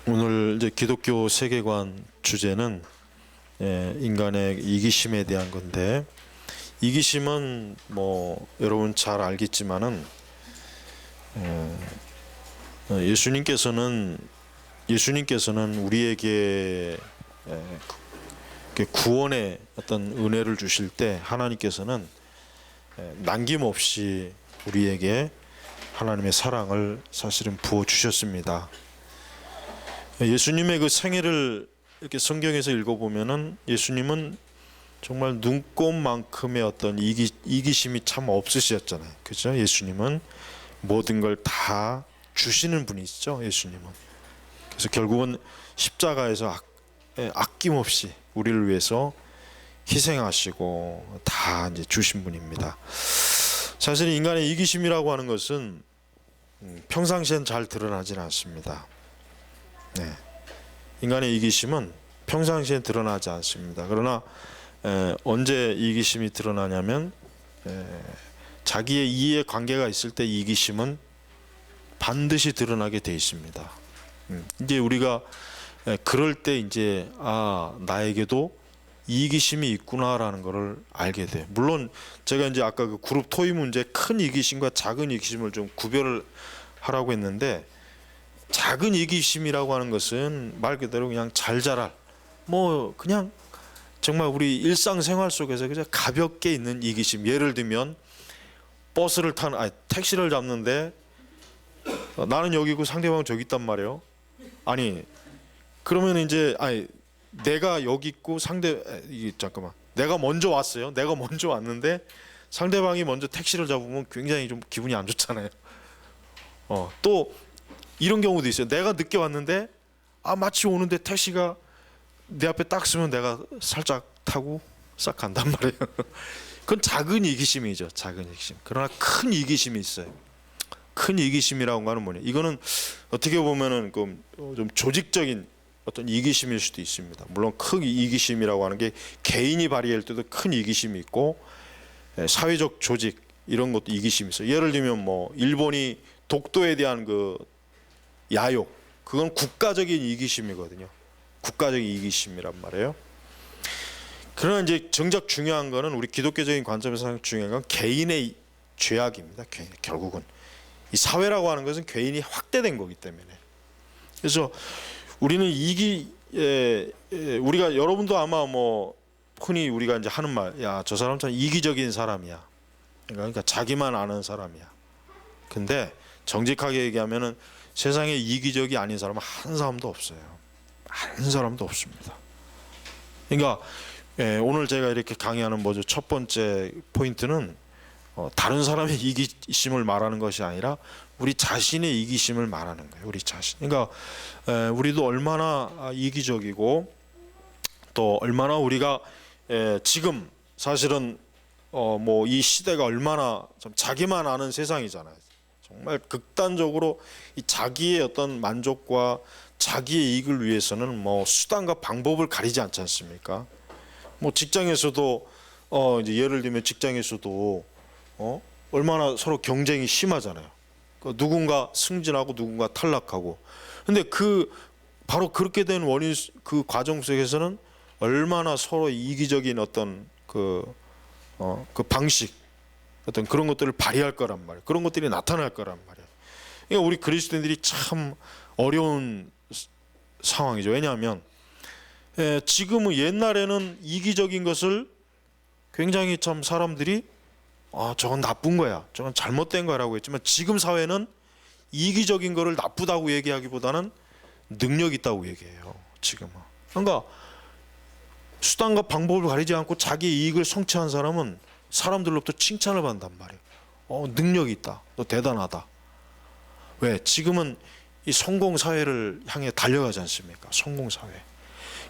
오늘 이제 기독교 세계관 주제는 인간의 이기심에 대한 건데, 이기심은 뭐 여러분 잘 알겠지만은 예수님께서는 우리에게 구원의 어떤 은혜를 주실 때 하나님께서는 남김없이 우리에게 하나님의 사랑을 사실은 부어 주셨습니다. 예수님의 그 생애를 이렇게 성경에서 읽어보면은 예수님은 정말 눈꼽만큼의 어떤 이기심이 참 없으셨잖아요. 그죠? 예수님은 모든 걸 다 주시는 분이시죠. 예수님은. 그래서 결국은 십자가에서 아낌없이 우리를 위해서 희생하시고 다 이제 주신 분입니다. 사실 인간의 이기심이라고 하는 것은 평상시엔 잘 드러나지는 않습니다. 인간의 이기심은 평상시엔 드러나지 않습니다. 그러나 언제 이기심이 드러나냐면 자기의 이해 관계가 있을 때 이기심은 반드시 드러나게 돼 있습니다. 이제 우리가 그럴 때 이제 나에게도 이기심이 있구나라는 것을 알게 돼. 물론 제가 이제 아까 그 그룹 토의 문제 큰 이기심과 작은 이기심을 좀 구별을 하라고 했는데, 작은 이기심이라고 하는 것은 말 그대로 그냥 잘 자랄, 뭐 그냥 정말 우리 일상생활 속에서 그냥 가볍게 있는 이기심. 예를 들면 버스를 택시를 잡는데 나는 여기고 상대방은 저기 있단 말이에요. 그러면 이제 내가 여기 있고 잠깐만, 내가 먼저 왔어요. 내가 먼저 왔는데 상대방이 먼저 택시를 잡으면 굉장히 좀 기분이 안 좋잖아요. 또 이런 경우도 있어요. 내가 늦게 왔는데 마치 오는데 택시가 내 앞에 딱 쓰면 내가 살짝 타고 싹 간단 말이에요. 그건 작은 이기심이죠. 작은 이기심. 그러나 큰 이기심이 있어요. 큰 이기심이라고 하는 뭐냐, 이거는 어떻게 보면은 좀 조직적인 어떤 이기심일 수도 있습니다. 물론 큰 이기심이라고 하는 게 개인이 발휘할 때도 큰 이기심이 있고, 사회적 조직 이런 것도 이기심이 있어요. 예를 들면 뭐 일본이 독도에 대한 그 야욕, 그건 국가적인 이기심이거든요. 국가적인 이기심이란 말이에요. 그러나 이제 정작 중요한 거는, 우리 기독교적인 관점에서 중요한 건 개인의 죄악입니다. 결국은 이 사회라고 하는 것은 개인이 확대된 거기 때문에. 그래서 우리는 우리가, 여러분도 아마 뭐 흔히 우리가 이제 하는 말, 저 사람 참 이기적인 사람이야. 그러니까 자기만 아는 사람이야. 근데 정직하게 얘기하면은 세상에 이기적이 아닌 사람은 한 사람도 없어요. 한 사람도 없습니다. 그러니까 오늘 제가 이렇게 강의하는 첫 번째 포인트는 다른 사람의 이기심을 말하는 것이 아니라 우리 자신의 이기심을 말하는 거예요. 우리 자신. 그러니까 우리도 얼마나 이기적이고, 또 얼마나 우리가 지금 사실은 뭐 이 시대가 얼마나 좀 자기만 아는 세상이잖아요. 정말 극단적으로 이 자기의 어떤 만족과 자기의 이익을 위해서는 뭐 수단과 방법을 가리지 않지 않습니까? 뭐 직장에서도 이제 예를 들면 직장에서도 얼마나 서로 경쟁이 심하잖아요. 누군가 승진하고 누군가 탈락하고. 근데 바로 그렇게 된 원인, 그 과정 속에서는 얼마나 서로 이기적인 어떤 그 방식, 어떤 그런 것들을 발휘할 거란 말이에요. 그런 것들이 나타날 거란 말이에요. 그러니까 우리 그리스도인들이 참 어려운 상황이죠. 왜냐하면 지금은, 옛날에는 이기적인 것을 굉장히 참 사람들이 저건 나쁜 거야, 저건 잘못된 거라고 했지만, 지금 사회는 이기적인 거를 나쁘다고 얘기하기보다는 능력 있다고 얘기해요. 지금은. 그러니까 수단과 방법을 가리지 않고 자기 이익을 성취한 사람은 사람들로부터 칭찬을 받는단 말이에요. 능력이 있다, 너 대단하다. 왜? 지금은 이 성공 사회를 향해 달려가지 않습니까? 성공 사회.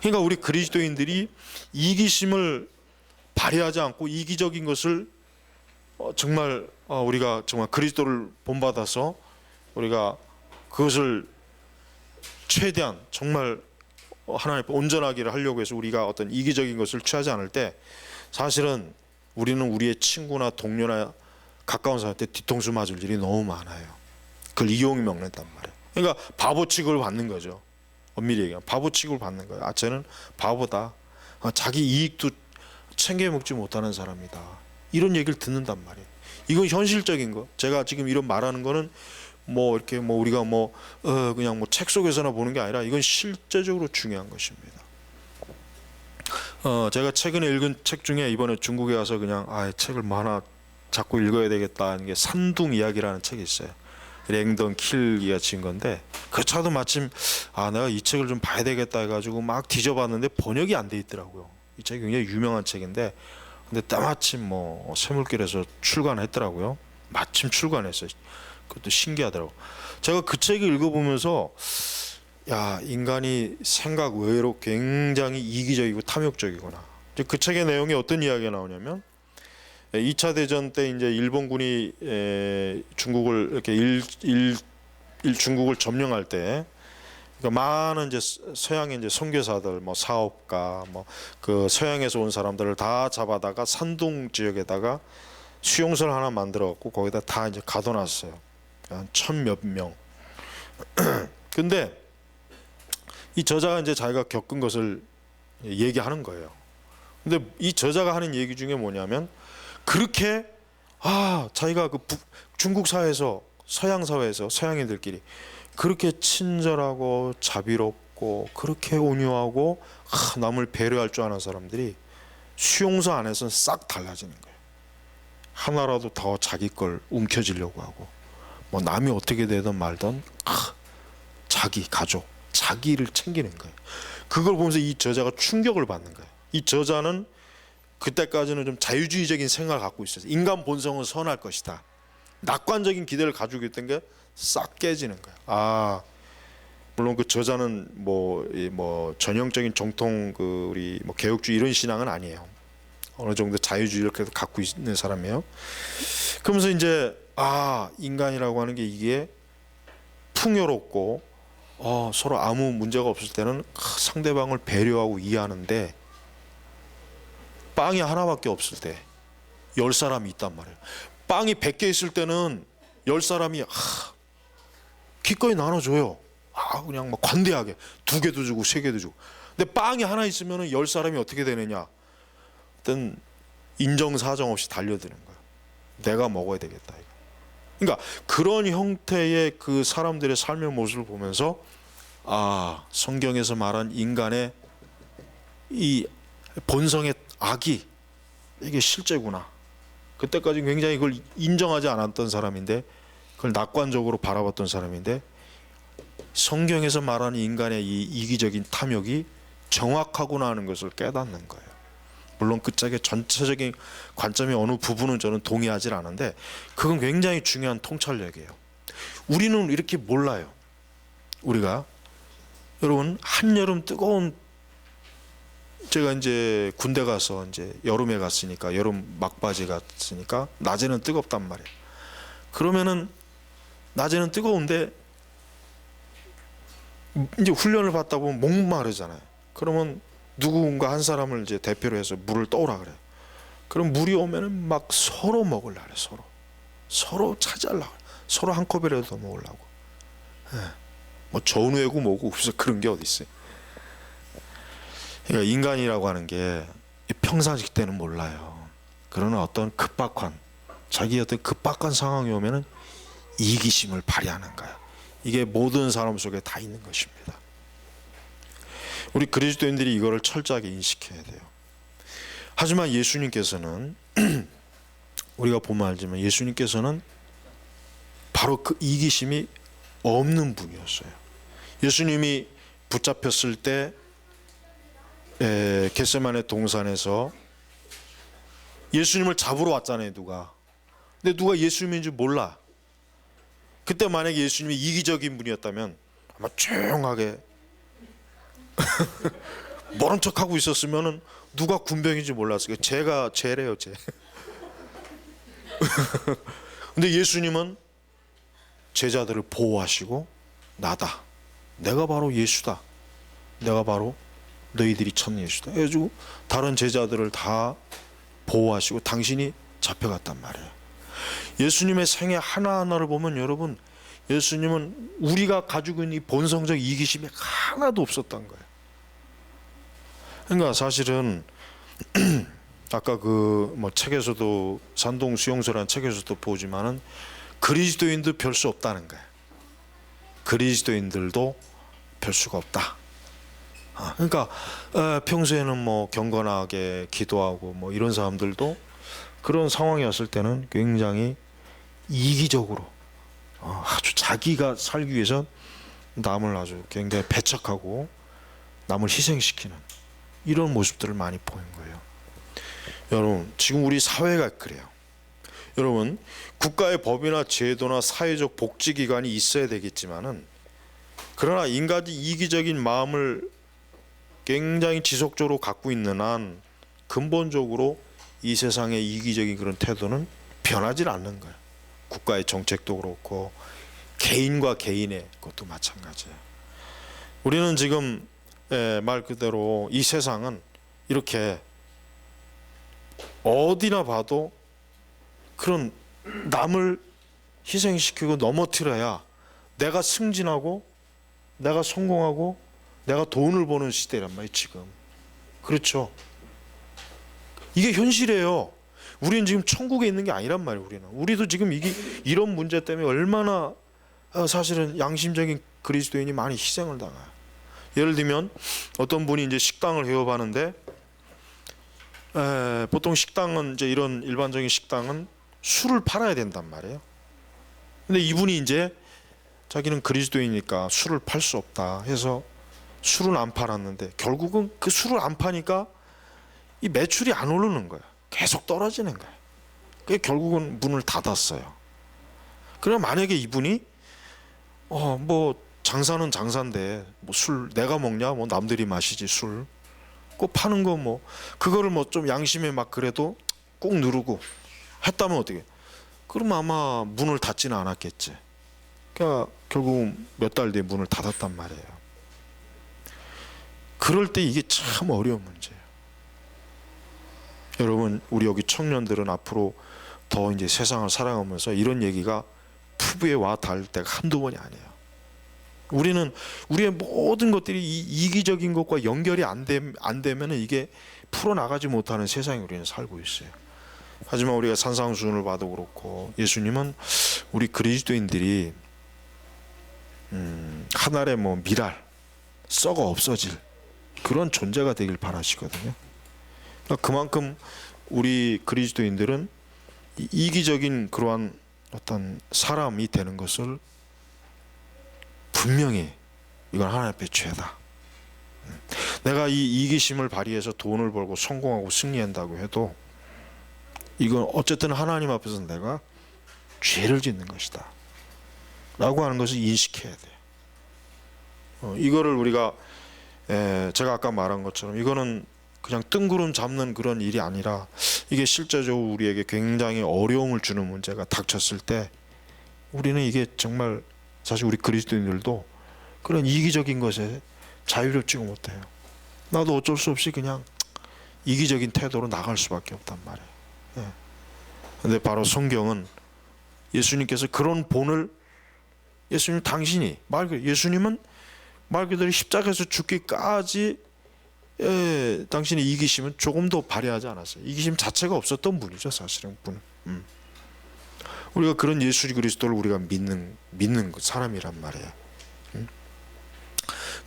그러니까 우리 그리스도인들이 이기심을 발휘하지 않고 이기적인 것을 정말 우리가 정말 그리스도를 본받아서 우리가 그것을 최대한 정말 하나님 앞에 온전하기를 하려고 해서 우리가 어떤 이기적인 것을 취하지 않을 때, 사실은 우리는 우리의 친구나 동료나 가까운 사람한테 뒤통수 맞을 일이 너무 많아요. 그걸 이용이 먹는단 말이에요. 그러니까 바보 취급을 받는 거죠. 엄밀히 얘기하면 바보 취급을 받는 거예요. 아, 쟤는 바보다. 자기 이익도 챙겨 먹지 못하는 사람이다. 이런 얘기를 듣는단 말이에요. 이건 현실적인 거. 제가 지금 이런 말하는 거는 뭐 이렇게 뭐 우리가 뭐 그냥 뭐 책 속에서나 보는 게 아니라 이건 실제적으로 중요한 것입니다. 제가 최근에 읽은 책 중에 이번에 중국에 가서 그냥 책을 뭐 하나 자꾸 읽어야 되겠다 하는 게 산둥 이야기라는 책이 있어요. 랭던 킬기가 지은 건데 그 차도 마침 내가 이 책을 좀 봐야 되겠다 해가지고 막 뒤져봤는데 번역이 안 돼 있더라고요. 이 책이 굉장히 유명한 책인데 근데 때마침 뭐 쇠물길에서 출간했더라고요. 마침 출간했어요. 그것도 신기하더라고. 제가 그 책을 읽어보면서 야, 인간이 생각 외로 굉장히 이기적이고 탐욕적이구나. 그 책의 내용이 어떤 이야기가 나오냐면 2차 대전 때 이제 일본군이 중국을 이렇게 중국을 점령할 때 그러니까 많은 이제 서양의 이제 선교사들, 뭐 사업가, 뭐 그 서양에서 온 사람들을 다 잡아다가 산둥 지역에다가 수용소를 하나 만들어 갖고 거기다 다 이제 가둬놨어요. 한 1000몇 명. 근데 이 저자가 이제 자기가 겪은 것을 얘기하는 거예요. 근데 이 저자가 하는 얘기 중에 뭐냐면 그렇게 자기가 그 중국 사회에서 서양 사회에서 서양인들끼리 그렇게 친절하고 자비롭고 그렇게 온유하고 남을 배려할 줄 아는 사람들이 수용소 안에서는 싹 달라지는 거예요. 하나라도 더 자기 걸 움켜쥐려고 하고 뭐 남이 어떻게 되든 말든 자기 가족 자기를 챙기는 거예요. 그걸 보면서 이 저자가 충격을 받는 거예요. 이 저자는 그때까지는 좀 자유주의적인 생각을 갖고 있었어요. 인간 본성은 선할 것이다. 낙관적인 기대를 가지고 있던 게 싹 깨지는 거예요. 물론 그 저자는 뭐 전형적인 정통 그 우리 뭐 개혁주의 이런 신앙은 아니에요. 어느 정도 자유주의를 그래도 갖고 있는 사람이에요. 그러면서 이제 인간이라고 하는 게 이게 풍요롭고 서로 아무 문제가 없을 때는 상대방을 배려하고 이해하는데 빵이 하나밖에 없을 때 10사람이 있단 말이에요. 빵이 100개 있을 때는 10사람이 기꺼이 나눠줘요. 그냥 막 관대하게 2개도 주고 3개도 주고. 근데 빵이 하나 있으면 10사람이 어떻게 되느냐? 일단 인정사정 없이 달려드는 거예요. 내가 먹어야 되겠다. 그러니까 그런 형태의 그 사람들의 삶의 모습을 보면서 성경에서 말한 인간의 이 본성의 악이 이게 실제구나. 그때까지 굉장히 그걸 인정하지 않았던 사람인데 그걸 낙관적으로 바라봤던 사람인데 성경에서 말하는 인간의 이 이기적인 탐욕이 정확하구나 하는 것을 깨닫는 거예요. 물론 그 책의 전체적인 관점의 어느 부분은 저는 동의하지 않는데 그건 굉장히 중요한 통찰력이에요. 우리는 이렇게 몰라요. 우리가 여러분 한여름 뜨거운 제가 이제 군대 가서 이제 여름에 갔으니까 여름 막바지 갔으니까 낮에는 뜨겁단 말이에요. 그러면은 낮에는 뜨거운데 이제 훈련을 받다 보면 목마르잖아요. 그러면 누군가 한 사람을 이제 대표로 해서 물을 떠오라 그래요. 그럼 물이 오면은 막 서로 먹으려고 그래요. 서로 차지하려고 그래요. 서로 한 컵이라도 더 먹으려고. 뭐 전우회고 뭐고 그래서 그런 게 어디 있어요. 그러니까 인간이라고 하는 게 평상시 때는 몰라요. 그러나 어떤 자기 어떤 급박한 상황이 오면은 이기심을 발휘하는 거야. 이게 모든 사람 속에 다 있는 것입니다. 우리 그리스도인들이 이거를 철저하게 인식해야 돼요. 하지만 예수님께서는 우리가 보면 알지만 예수님께서는 바로 그 이기심이 없는 분이었어요. 예수님이 붙잡혔을 때 겟세마네 동산에서 예수님을 잡으러 왔잖아요. 근데 누가 예수님인 줄 몰라. 그때 만약에 예수님이 이기적인 분이었다면 아마 조용하게 모른 척하고 있었으면은 누가 군병인지 몰랐어요. 죄래요. 근데 예수님은 제자들을 보호하시고 나다. 내가 바로 예수다. 내가 바로 너희들이 찾는 예수다. 해가지고 다른 제자들을 다 보호하시고 당신이 잡혀갔단 말이에요. 예수님의 생애 하나하나를 보면 여러분 예수님은 우리가 가지고 있는 이 본성적 이기심이 하나도 없었던 거예요. 그러니까 사실은 아까 그 뭐 책에서도 산동 수용소라는 책에서도 보지만은 그리스도인도 별 수 없다는 거예요. 그리스도인들도 별 수가 없다. 그러니까 평소에는 뭐 경건하게 기도하고 뭐 이런 사람들도 그런 상황이었을 때는 굉장히 이기적으로 아주 자기가 살기 위해서 남을 아주 굉장히 배척하고 남을 희생시키는 이런 모습들을 많이 보인 거예요. 여러분, 지금 우리 사회가 그래요. 여러분, 국가의 법이나 제도나 사회적 복지기관이 있어야 되겠지만은, 그러나 인간이 이기적인 마음을 굉장히 지속적으로 갖고 있는 한 근본적으로 이 세상의 이기적인 그런 태도는 변하지 않는 거예요. 국가의 정책도 그렇고 개인과 개인의 것도 마찬가지예요. 우리는 지금 말 그대로 이 세상은 이렇게 어디나 봐도 그런 남을 희생시키고 넘어뜨려야 내가 승진하고 내가 성공하고 내가 돈을 버는 시대란 말이에요 지금. 그렇죠? 이게 현실이에요. 우리는 지금 천국에 있는 게 아니란 말이에요. 우리도 지금 이런 문제 때문에 얼마나 사실은 양심적인 그리스도인이 많이 희생을 당해요. 예를 들면 어떤 분이 이제 식당을 개업하는데 보통 식당은 이제 이런 일반적인 식당은 술을 팔아야 된단 말이에요. 근데 이분이 이제 자기는 그리스도이니까 술을 팔 수 없다 해서 술은 안 팔았는데 결국은 그 술을 안 파니까 이 매출이 안 오르는 거예요. 계속 떨어지는 거예요. 그래서 결국은 문을 닫았어요. 그럼 만약에 이분이 뭐 장사는 장사인데 뭐 술 내가 먹냐, 뭐 남들이 마시지 술. 꼭 파는 거 뭐 그거를 뭐 좀 양심에 막 그래도 꼭 누르고 했다면 어떻게? 그럼 아마 문을 닫지는 않았겠지. 그러니까 결국 몇 달 뒤에 문을 닫았단 말이에요. 그럴 때 이게 참 어려운 문제예요. 여러분, 우리 여기 청년들은 앞으로 더 이제 세상을 살아가면서 이런 얘기가 피부에 와 닿을 때가 한두 번이 아니에요. 우리는 우리의 모든 것들이 이 이기적인 것과 연결이 안 되면 이게 풀어나가지 못하는 세상에 우리는 살고 있어요. 하지만 우리가 산상수훈을 봐도 그렇고 예수님은 우리 그리스도인들이 하늘의 뭐 미랄 썩어 없어질 그런 존재가 되길 바라시거든요. 그러니까 그만큼 우리 그리스도인들은 이기적인 그러한 어떤 사람이 되는 것을 분명히 이건 하나님 앞에 죄다. 내가 이 이기심을 발휘해서 돈을 벌고 성공하고 승리한다고 해도 이건 어쨌든 하나님 앞에서 내가 죄를 짓는 것이다 라고 하는 것을 인식해야 돼요. 이거를 우리가 제가 아까 말한 것처럼 이거는 그냥 뜬구름 잡는 그런 일이 아니라 이게 실제적으로 우리에게 굉장히 어려움을 주는 문제가 닥쳤을 때 우리는 이게 정말 사실 우리 그리스도인들도 그런 이기적인 것에 자유롭지가 못해요. 나도 어쩔 수 없이 그냥 이기적인 태도로 나갈 수밖에 없단 말이에요. 근데 바로 성경은 예수님께서 그런 본을 예수님 당신이 예수님은 말 그대로 십자가에서 죽기까지 당신의 이기심은 조금도 발휘하지 않았어요. 이기심 자체가 없었던 분이죠, 사실은 분은. 우리가 그런 예수 그리스도를 우리가 믿는 사람이란 말이에요.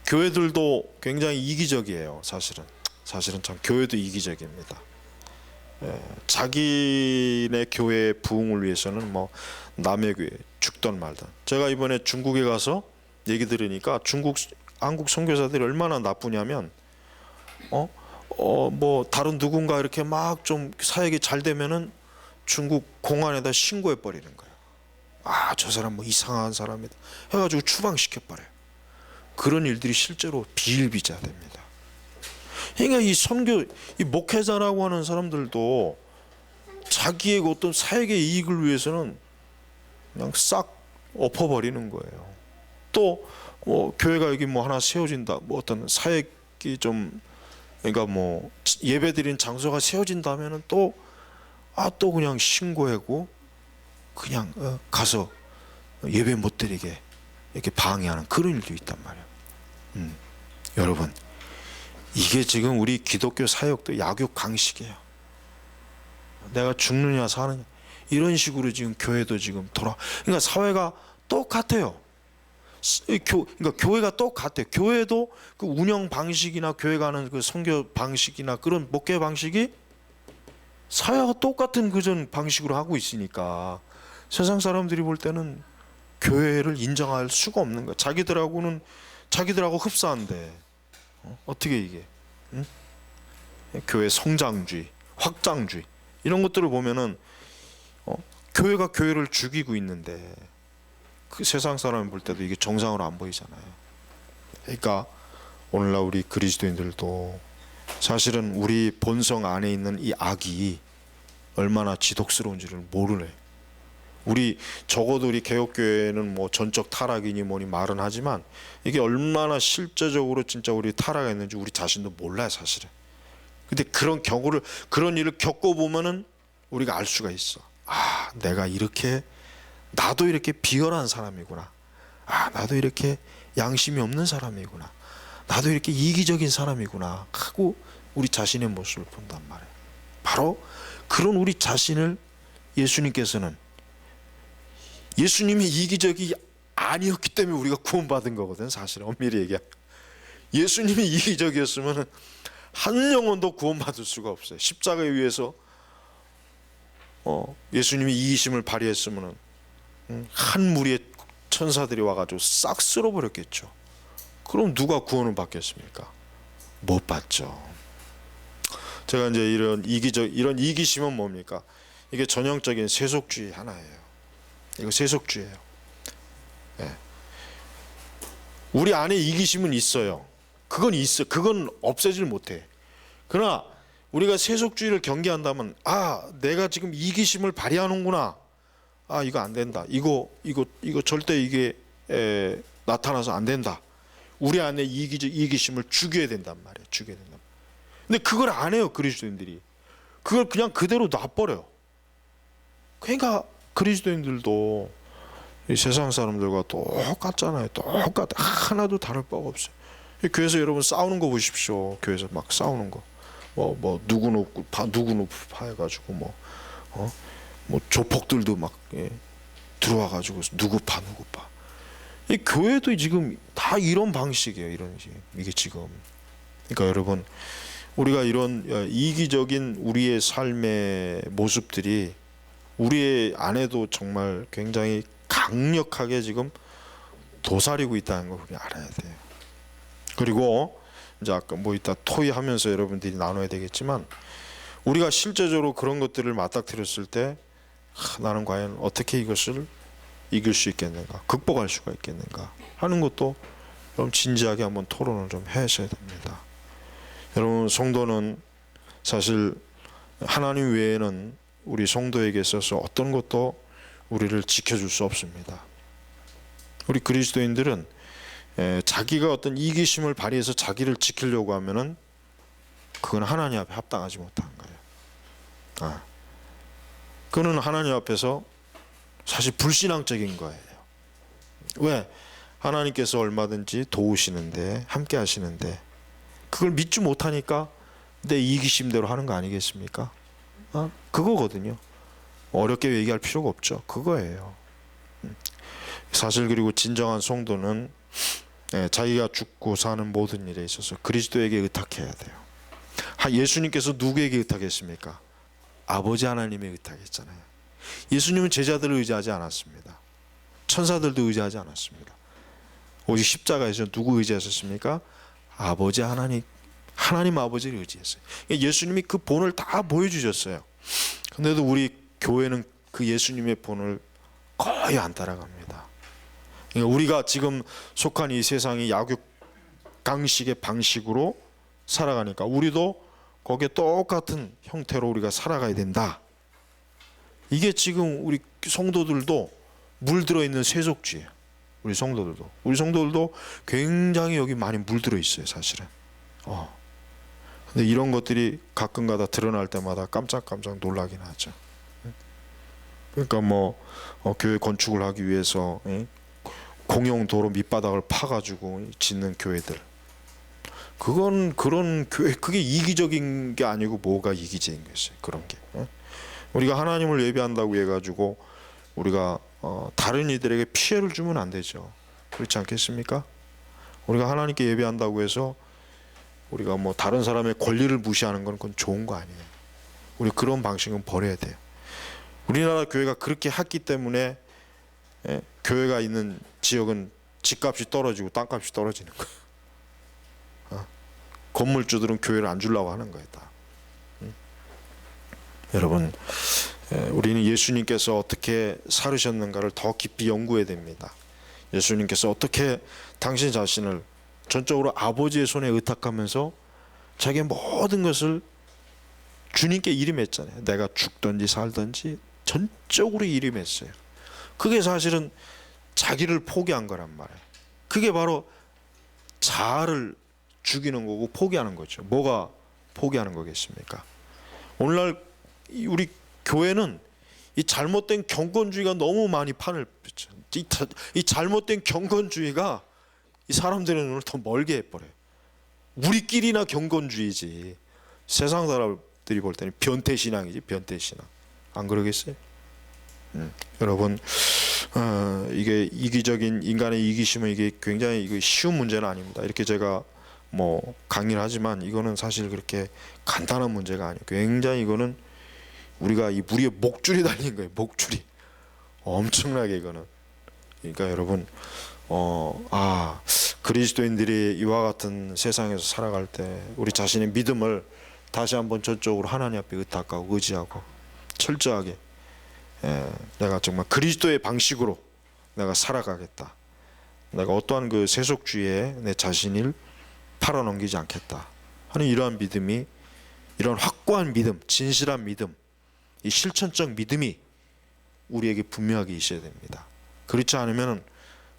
교회들도 굉장히 이기적이에요. 사실은 참 교회도 이기적입니다. 자기네 교회의 부흥을 위해서는 뭐 남의 교회 죽던 말던. 제가 이번에 중국에 가서 얘기 들으니까 한국 선교사들이 얼마나 나쁘냐면 뭐 다른 누군가 이렇게 막 좀 사역이 잘 되면은 중국 공안에다 신고해 버리는 거예요. 저 사람 뭐 이상한 사람이다 해가지고 추방시켜 버려요. 그런 일들이 실제로 비일비재됩니다. 그러니까 이 목회자라고 하는 사람들도 자기의 어떤 사역의 이익을 위해서는 그냥 싹 엎어버리는 거예요. 또 뭐 교회가 여기 뭐 하나 세워진다, 뭐 어떤 사역이 좀 그러니까 뭐 예배드린 장소가 세워진다면은 또 그냥 신고하고 그냥 가서 예배 못 드리게 이렇게 방해하는 그런 일도 있단 말이에요. 여러분, 이게 지금 우리 기독교 사역도 약육 강식이에요. 내가 죽느냐 사느냐 이런 식으로 지금 교회도 지금 그러니까 사회가 똑같아요. 그러니까 교회가 똑같아요. 교회도 그 운영 방식이나 교회 가는 그 선교 방식이나 그런 목회 방식이 사회가 똑같은 그전 방식으로 하고 있으니까 세상 사람들이 볼 때는 교회를 인정할 수가 없는 거야. 자기들하고 흡사한데 어떻게 이게 교회 성장주의, 확장주의 이런 것들을 보면은 교회가 교회를 죽이고 있는데 그 세상 사람이 볼 때도 이게 정상으로 안 보이잖아요. 그러니까 오늘날 우리 그리스도인들도 사실은 우리 본성 안에 있는 이 악이 얼마나 지독스러운지를 모르네. 적어도 우리 개혁교회는 뭐 전적 타락이니 뭐니 말은 하지만 이게 얼마나 실제적으로 진짜 우리 타락했는지 우리 자신도 몰라요, 사실은. 근데 그런 일을 겪어보면은 우리가 알 수가 있어. 내가 나도 이렇게 비열한 사람이구나. 나도 이렇게 양심이 없는 사람이구나. 나도 이렇게 이기적인 사람이구나 하고 우리 자신의 모습을 본단 말이에요. 바로 그런 우리 자신을 예수님께서는 예수님이 이기적이 아니었기 때문에 우리가 구원받은 거거든. 사실 엄밀히 얘기하면 예수님이 이기적이었으면 한 영혼도 구원받을 수가 없어요. 십자가에 의해서 예수님이 이기심을 발휘했으면 한 무리의 천사들이 와가지고 싹 쓸어버렸겠죠. 그럼 누가 구원을 받겠습니까? 못 받죠. 제가 이제 이런 이기심은 뭡니까? 이게 전형적인 세속주의 하나예요. 이거 세속주의예요. 네. 우리 안에 이기심은 있어요. 그건 있어. 그건 없애질 못해. 그러나 우리가 세속주의를 경계한다면 내가 지금 이기심을 발휘하는구나. 이거 안 된다. 이거 절대 이게 나타나서 안 된다. 우리 안에 이기심을 죽여야 된단 말이에요. 죽여야 된단 말이에요. 근데 그걸 안 해요, 그리스도인들이. 그걸 그냥 그대로 놔버려요. 그러니까 그리스도인들도 이 세상 사람들과 똑같잖아요. 똑같아. 하나도 다를 바가 없어요. 교회에서 여러분 싸우는 거 보십시오. 교회에서 막 싸우는 거. 누구 놓고 파해가지고 뭐 조폭들도 막 들어와가지고 누구 파. 이 교회도 지금 다 이런 방식이에요. 이게 지금. 그러니까 여러분, 우리가 이런 이기적인 우리의 삶의 모습들이 우리의 안에도 정말 굉장히 강력하게 지금 도사리고 있다는 걸 우리 알아야 돼요. 그리고 이제 아까 이따 토의하면서 여러분들이 나눠야 되겠지만 우리가 실제적으로 그런 것들을 맞닥뜨렸을 때 나는 과연 어떻게 이것을 이길 수 있겠는가, 극복할 수가 있겠는가 하는 것도 좀 진지하게 한번 토론을 좀 하셔야 됩니다. 여러분, 성도는 사실 하나님 외에는 우리 성도에게 있어서 어떤 것도 우리를 지켜줄 수 없습니다. 우리 그리스도인들은 자기가 어떤 이기심을 발휘해서 자기를 지키려고 하면은 그건 하나님 앞에 합당하지 못한 거예요. 그는 하나님 앞에서 사실 불신앙적인 거예요. 왜? 하나님께서 얼마든지 도우시는데, 함께 하시는데 그걸 믿지 못하니까 내 이기심대로 하는 거 아니겠습니까? 그거거든요. 어렵게 얘기할 필요가 없죠. 그거예요. 사실 그리고 진정한 성도는 자기가 죽고 사는 모든 일에 있어서 그리스도에게 의탁해야 돼요. 예수님께서 누구에게 의탁했습니까? 아버지 하나님에 의탁했잖아요. 예수님은 제자들을 의지하지 않았습니다. 천사들도 의지하지 않았습니다. 오직 십자가에서 누구 의지하셨습니까? 아버지 하나님 아버지를 의지했어요. 예수님이 그 본을 다 보여주셨어요. 근데도 우리 교회는 그 예수님의 본을 거의 안 따라갑니다. 그러니까 우리가 지금 속한 이 세상이 약육강식의 방식으로 살아가니까 우리도 거기에 똑같은 형태로 우리가 살아가야 된다. 이게 지금 우리 성도들도 물들어 있는 세속주의예요. 우리 성도들도 굉장히 여기 많이 물들어 있어요, 사실은. 근데 이런 것들이 가끔가다 드러날 때마다 깜짝깜짝 놀라긴 하죠. 그러니까 뭐 교회 건축을 하기 위해서 공용 도로 밑바닥을 파가지고 짓는 교회들, 그건 그런 교회, 그게 이기적인 게 아니고 뭐가 이기적인 것이에요. 그런 게 우리가 하나님을 예배한다고 해가지고 우리가 다른 이들에게 피해를 주면 안 되죠. 그렇지 않겠습니까? 우리가 하나님께 예배한다고 해서 우리가 뭐 다른 사람의 권리를 무시하는 건 그건 좋은 거 아니에요. 우리 그런 방식은 버려야 돼요. 우리나라 교회가 그렇게 했기 때문에 교회가 있는 지역은 집값이 떨어지고 땅값이 떨어지는 거예요. 건물주들은 교회를 안 주려고 하는 거예요, 다. 여러분, 우리는 예수님께서 어떻게 살으셨는가를 더 깊이 연구해야 됩니다. 예수님께서 어떻게 당신 자신을 전적으로 아버지의 손에 의탁하면서 자기의 모든 것을 주님께 일임했잖아요. 내가 죽든지 살든지 전적으로 일임했어요. 그게 사실은 자기를 포기한 거란 말이에요. 그게 바로 자아를 죽이는 거고 포기하는 거죠. 뭐가 포기하는 거겠습니까? 오늘날 우리 교회는 이 잘못된 경건주의가 너무 많이 판을 폈죠. 이 잘못된 경건주의가 이 사람들의 눈을 더 멀게 해버려요. 우리끼리나 경건주의지, 세상 사람들이 볼 때는 변태신앙이지, 변태신앙. 안 그러겠어요? 여러분, 이게 이기적인 인간의 이기심은 이게 굉장히 이거 쉬운 문제는 아닙니다. 이렇게 제가 뭐 강의를 하지만 이거는 사실 그렇게 간단한 문제가 아니에요. 굉장히 이거는 우리가 이 우리의 목줄이 달린 거예요. 목줄이 엄청나게 이거는. 그러니까 여러분, 그리스도인들이 이와 같은 세상에서 살아갈 때 우리 자신의 믿음을 다시 한번 전적으로 하나님 앞에 의탁하고 의지하고 철저하게 내가 정말 그리스도의 방식으로 내가 살아가겠다. 내가 어떠한 그 세속주의에 내 자신을 팔아넘기지 않겠다 하는 이러한 믿음이, 이런 확고한 믿음, 진실한 믿음, 이 실천적 믿음이 우리에게 분명하게 있어야 됩니다. 그렇지 않으면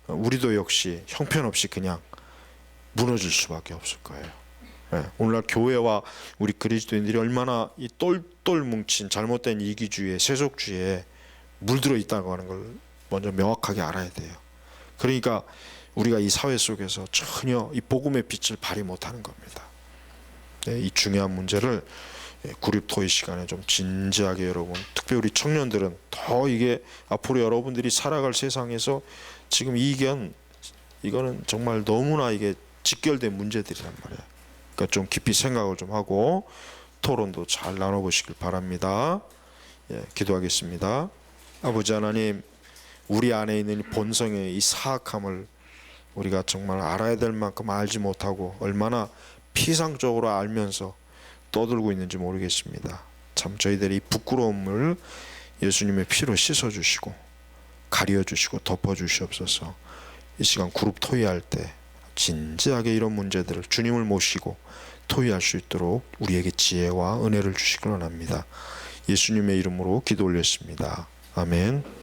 우리도 역시 형편없이 그냥 무너질 수밖에 없을 거예요. 오늘날 교회와 우리 그리스도인들이 얼마나 이 똘똘 뭉친 잘못된 이기주의에, 세속주의에 물들어 있다고 하는 걸 먼저 명확하게 알아야 돼요. 그러니까 우리가 이 사회 속에서 전혀 이 복음의 빛을 발휘 못하는 겁니다. 이 중요한 문제를 구립토의 시간에 좀 진지하게, 여러분, 특별히 우리 청년들은 더 이게 앞으로 여러분들이 살아갈 세상에서 지금 이거는 정말 너무나 이게 직결된 문제들이란 말이에요. 그러니까 좀 깊이 생각을 좀 하고 토론도 잘 나눠보시길 바랍니다. 기도하겠습니다. 아버지 하나님, 우리 안에 있는 이 본성의 이 사악함을 우리가 정말 알아야 될 만큼 알지 못하고 얼마나 피상적으로 알면서 떠들고 있는지 모르겠습니다. 참 저희들의 이 부끄러움을 예수님의 피로 씻어주시고 가려주시고 덮어주시옵소서. 이 시간 그룹 토의할 때 진지하게 이런 문제들을 주님을 모시고 토의할 수 있도록 우리에게 지혜와 은혜를 주시기 원합니다. 예수님의 이름으로 기도 올렸습니다. 아멘.